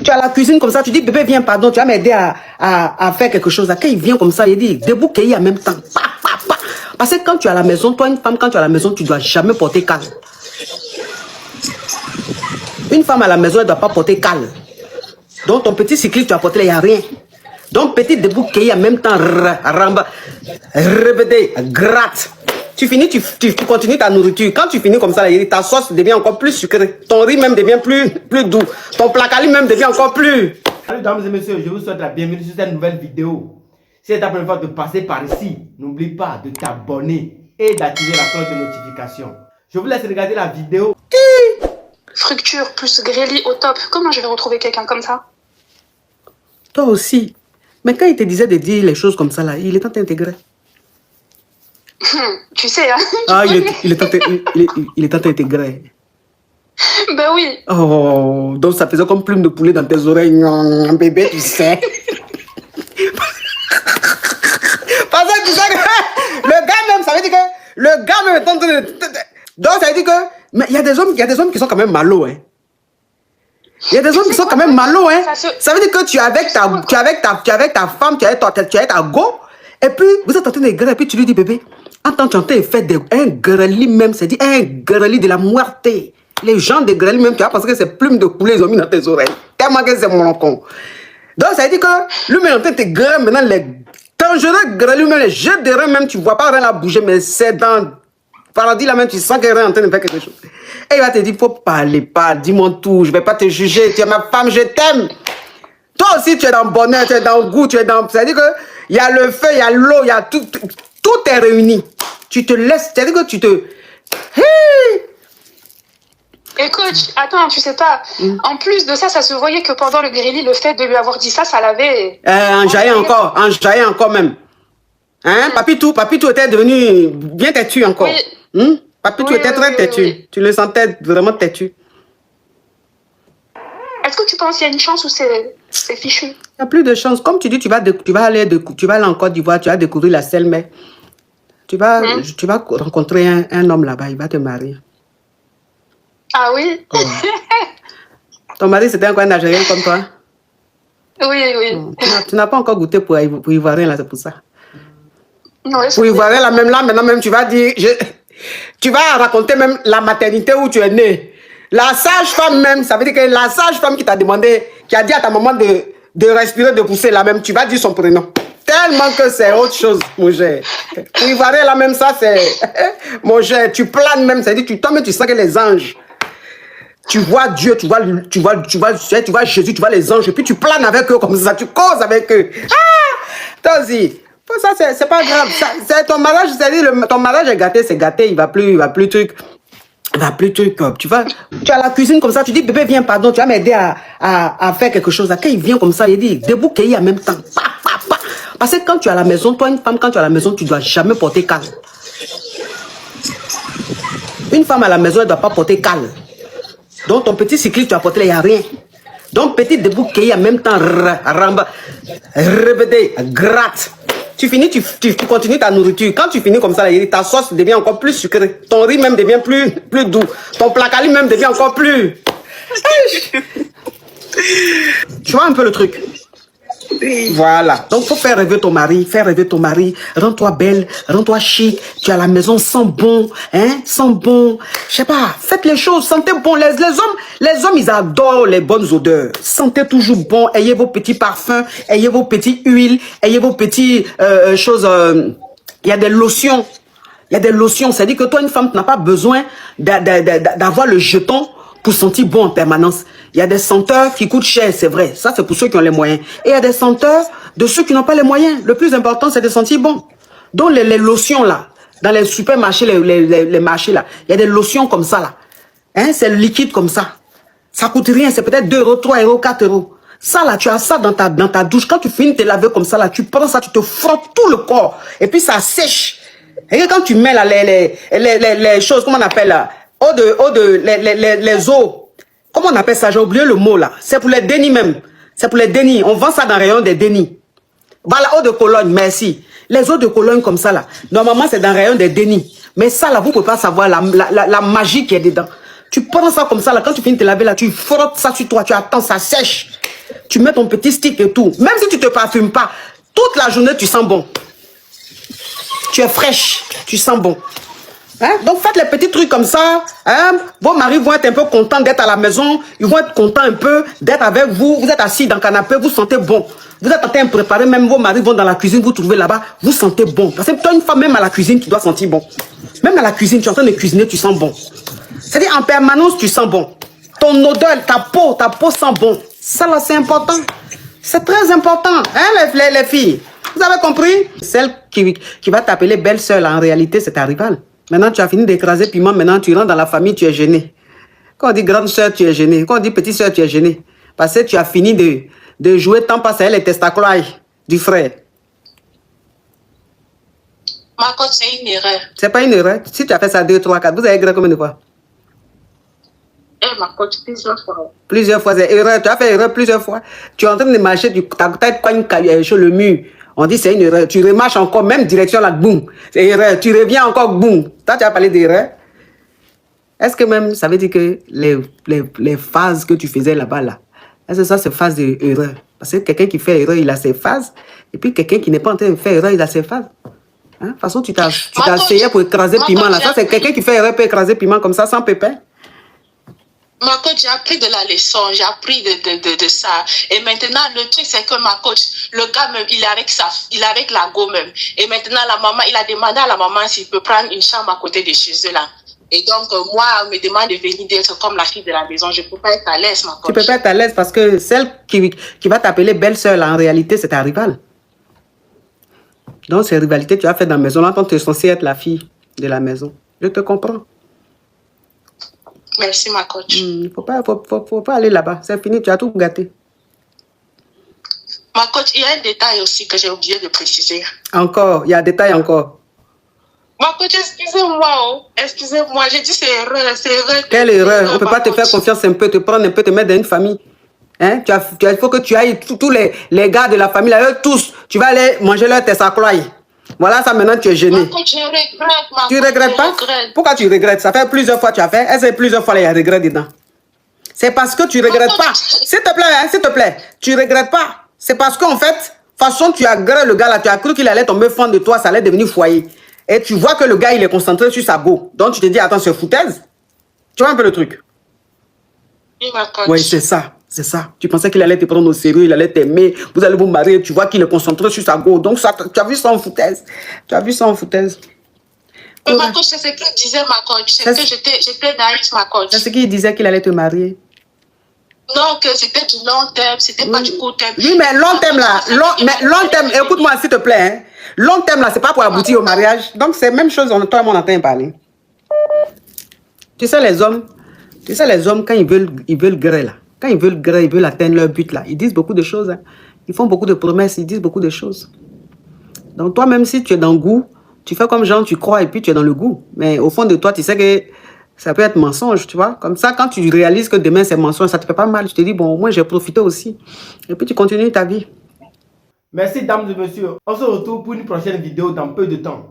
Tu as la cuisine comme ça, tu dis, bébé, viens, pardon, tu vas m'aider à faire quelque chose. Quand il vient comme ça, il dit, debout, qu'il en même temps. Parce que quand tu es à la maison, toi, une femme, quand tu es à la maison, tu ne dois jamais porter calme. Une femme à la maison, elle ne doit pas porter calme. Donc, ton petit cycliste, tu as porté, il n'y a rien. Donc, petit debout, qu'il en même temps, répéter, gratte. Tu finis, tu continues ta nourriture. Quand tu finis comme ça, ta sauce devient encore plus sucrée. Ton riz même devient plus doux. Ton placali même devient encore plus. Salut dames et messieurs, je vous souhaite la bienvenue sur cette nouvelle vidéo. Si c'est ta première fois de passer par ici, n'oublie pas de t'abonner et d'activer la cloche de notification. Je vous laisse regarder la vidéo. Fructure plus grêlis au top. Comment je vais retrouver quelqu'un comme ça? Toi aussi. Mais quand il te disait de dire les choses comme ça, là, il est temps intégré. Tu sais, hein? Ah, il est temps intégré. Ben oui. Oh, donc ça faisait comme plume de poulet dans tes oreilles. Bébé, tu sais. Parce que tu sais que le gars même, ça veut dire que le gars même est en train de... Donc ça veut dire que... Mais il y a des hommes qui sont quand même malos, hein. Il y a des hommes qui sont quand même malos, hein. Ça veut dire que tu es avec ta femme, tu es avec ta go, et puis vous êtes en train de gueuler, et puis tu lui dis, bébé, entends chanter et faire un gueulis même, c'est dit un gueulis de la muerte. Les gens de gueulis même, tu vois, parce que c'est plumes de poulet, ils ont mis dans tes oreilles. Tellement que c'est mon con. Donc ça veut dire que lui-même, en train de te gueuler, maintenant, les dangereux gueulis même, les jeux de reins même, tu vois pas rien à bouger, mais c'est dans... Paradis là même, tu sens qu'elle est en train de faire quelque chose. Et il va te dire, faut parler, pas, dis-moi tout, je vais pas te juger, tu es ma femme, je t'aime. Toi aussi, tu es dans le bonheur, tu es dans le goût, tu es dans... C'est-à-dire que il y a le feu, il y a l'eau, il y a tout, tout est réuni. Tu te laisses, c'est-à-dire que tu te... Hey! Écoute, attends, tu sais pas. En plus de ça, ça se voyait que pendant le grêlis, le fait de lui avoir dit ça, ça l'avait... enjaillé encore même. Hein, Papitou était devenu bien têtu encore. Oui. Papitou était très têtu. Oui. Tu le sentais vraiment têtu. Est-ce que tu penses qu'il y a une chance ou c'est fichu? Il n'y a plus de chance. Comme tu dis, tu vas aller en Côte d'Ivoire, tu vas découvrir la Selmé. Tu vas rencontrer un homme là-bas, il va te marier. Ah oui? Oh. Ton mari, c'était encore un Algérien comme toi? Oui. Tu n'as pas encore goûté pour Ivoirien là, c'est pour ça. Non, pour Ivoirien là, même là, maintenant même, tu vas dire... Tu vas raconter même la maternité où tu es né. La sage-femme même, ça veut dire que la sage-femme qui t'a demandé, qui a dit à ta maman de respirer, de pousser là même, tu vas dire son prénom. Tellement que c'est autre chose, mon cher. Pour Ivoirien là même, ça c'est... Mon cher, tu planes même, ça veut dire que tu tombes et tu sens que les anges... Tu vois Dieu, tu vois Jésus, tu vois les anges, et puis tu planes avec eux comme ça, tu causes avec eux. Ah! Toi aussi. Ça, c'est pas grave. C'est ton mariage, c'est-à-dire, ton mariage est gâté, c'est gâté, il va plus truc. Tu vois, tu as la cuisine comme ça, tu dis, bébé, viens, pardon, tu vas m'aider à faire quelque chose. Quand il vient comme ça, il dit, debout, qu'il en même temps. Parce que quand tu es à la maison, toi, une femme, quand tu es à la maison, tu ne dois jamais porter calme. Une femme à la maison, elle ne doit pas porter calme. Donc, ton petit cycliste, tu as porté, il n'y a rien. Donc, petit debout, qu'il en même temps, répéter, gratte. Tu finis, tu continues ta nourriture. Quand tu finis comme ça, ta sauce devient encore plus sucrée. Ton riz même devient plus doux. Ton placali même devient encore plus... Tu vois un peu le truc? Voilà. Donc, il faut faire rêver ton mari. Rends-toi belle, rends-toi chic. Tu es à la maison, sens bon. Sens bon. Je sais pas. Faites les choses, sentez bon. Les hommes, ils adorent les bonnes odeurs. Sentez toujours bon. Ayez vos petits parfums. Ayez vos petites huiles. Ayez vos petites choses. Il y a des lotions. C'est-à-dire que toi, une femme, tu n'as pas besoin d'avoir le jeton pour sentir bon en permanence. Il y a des senteurs qui coûtent cher, c'est vrai. Ça, c'est pour ceux qui ont les moyens. Et il y a des senteurs de ceux qui n'ont pas les moyens. Le plus important, c'est de sentir bon. Donc, les lotions, là, dans les supermarchés, les marchés, là, il y a des lotions comme ça, là. C'est liquide comme ça. Ça coûte rien, c'est peut-être 2 €, 3 €, 4 €. Ça, là, tu as ça dans ta douche. Quand tu finis de te laver comme ça, là, tu prends ça, tu te frottes tout le corps. Et puis, ça sèche. Et quand tu mets, là, les choses, comment on appelle, là, les eaux. Comment on appelle ça? J'ai oublié le mot là. C'est pour les dénis même. C'est pour les dénis. On vend ça dans le rayon des dénis. Voilà, eau de Cologne, merci. Les eaux de Cologne comme ça là. Normalement, c'est dans le rayon des dénis. Mais ça là, vous ne pouvez pas savoir la magie qui est dedans. Tu prends ça comme ça là. Quand tu finis de te laver là, tu frottes ça sur toi. Tu attends, ça sèche. tu mets ton petit stick et tout. Même si tu ne te parfumes pas, toute la journée, tu sens bon. Tu es fraîche, tu sens bon. Hein? Donc faites les petits trucs comme ça. Hein? Vos maris vont être un peu contents d'être à la maison. Ils vont être contents un peu d'être avec vous. Vous êtes assis dans le canapé, vous sentez bon. Vous êtes en train de préparer, même vos maris vont dans la cuisine, vous trouvez là-bas, vous sentez bon. Parce que toi, une femme, même à la cuisine, tu dois sentir bon. Même à la cuisine, tu es en train de cuisiner, tu sens bon. C'est-à-dire en permanence, tu sens bon. Ton odeur, ta peau sent bon. Ça là, c'est important. C'est très important, hein, les filles. Vous avez compris? Celle qui va t'appeler belle-sœur, en réalité, c'est ta rivale. Maintenant, tu as fini d'écraser piment. Maintenant, tu rentres dans la famille, tu es gêné. Quand on dit grande sœur, tu es gêné. Quand on dit petite sœur, tu es gêné. Parce que tu as fini de jouer tant passé les testaclois du frère. Ma coach, c'est une erreur. C'est pas une erreur. Si tu as fait ça 2, 3, 4, vous avez gré combien de fois? Ma coach, plusieurs fois. Plusieurs fois, c'est erreur. Tu as fait erreur plusieurs fois. Tu es en train de marcher, ta tête cogne sur le mur. On dit c'est une erreur. Tu remarches encore, même direction là, boum. C'est erreur. Tu reviens encore, boum. Toi, tu as parlé d'erreur. Est-ce que même, ça veut dire que les phases que tu faisais là-bas, là, est-ce que ça, c'est phase d'erreur? Parce que quelqu'un qui fait erreur, il a ses phases. Et puis quelqu'un qui n'est pas en train de faire erreur, il a ses phases. Hein? De toute façon, tu t'as essayé pour écraser piment là. Ça, c'est quelqu'un qui fait erreur pour écraser piment comme ça, sans pépin. Ma coach, j'ai appris de la leçon, j'ai appris de ça. Et maintenant, le truc, c'est que ma coach, le gars même, il est avec la go même. Et maintenant, la maman, il a demandé à la maman s'il peut prendre une chambre à côté de chez eux là. Et donc, moi, on me demande de venir d'être comme la fille de la maison. Je ne peux pas être à l'aise, ma coach. Tu ne peux pas être à l'aise parce que celle qui va t'appeler belle-sœur, en réalité, c'est ta rivale. Donc, ces rivalités, tu as fait dans la maison. Là, tu es censée être la fille de la maison. Je te comprends. Merci, ma coach. Il ne faut pas aller là-bas. C'est fini, tu as tout gâté. Ma coach, il y a un détail aussi que j'ai oublié de préciser. Encore, il y a un détail encore. Ma coach, excusez-moi, oh. Excusez-moi, j'ai dit c'est erreur. Quelle erreur? On ne peut pas te faire confiance un peu, te prendre un peu, te mettre dans une famille. Hein? Il faut que tu ailles, tous les gars de la famille, là, eux tous, tu vas aller manger leur tessaclois. Voilà, ça maintenant tu es gêné. Je regrette, tu ne regrettes pas? Pourquoi tu regrettes? Ça fait plusieurs fois que tu as fait. Est-ce que plusieurs fois il y a regret dedans? C'est parce que tu ne regrettes pas. S'il te plaît, hein, s'il te plaît, tu ne regrettes pas. C'est parce qu'en fait, de toute façon, tu as gré le gars là, tu as cru qu'il allait tomber fond de toi, ça allait devenir foyer. Et tu vois que le gars, il est concentré sur sa go. Donc tu te dis, attends, c'est foutaise. Tu vois un peu le truc? Oui, c'est ça. C'est ça. Tu pensais qu'il allait te prendre au sérieux, il allait t'aimer, vous allez vous marier, tu vois qu'il est concentré sur sa go. Donc, ça, tu as vu ça en foutaise. Tu as vu ça en foutaise. Mais ma coach, c'est ce qu'il disait, ma coach. C'est que j'étais naïve, ma coach. C'est ce qu'il disait qu'il allait te marier. Non, que c'était du long terme, c'était pas du court terme. Oui, mais long terme là, long terme, écoute-moi s'il te plaît. Hein. Long terme là, c'est pas pour aboutir au mariage. Donc, c'est la même chose, toi et moi, on entend parler. Tu sais, les hommes, quand ils veulent gré là. Quand ils veulent atteindre leur but là, ils disent beaucoup de choses. Hein. Ils font beaucoup de promesses, ils disent beaucoup de choses. Donc toi, même si tu es dans le goût, tu fais comme genre, tu crois et puis tu es dans le goût. Mais au fond de toi, tu sais que ça peut être mensonge, tu vois. Comme ça, quand tu réalises que demain c'est mensonge, ça te fait pas mal. Tu te dis, bon, moi j'ai profité aussi. Et puis tu continues ta vie. Merci, dames et messieurs. On se retrouve pour une prochaine vidéo dans peu de temps.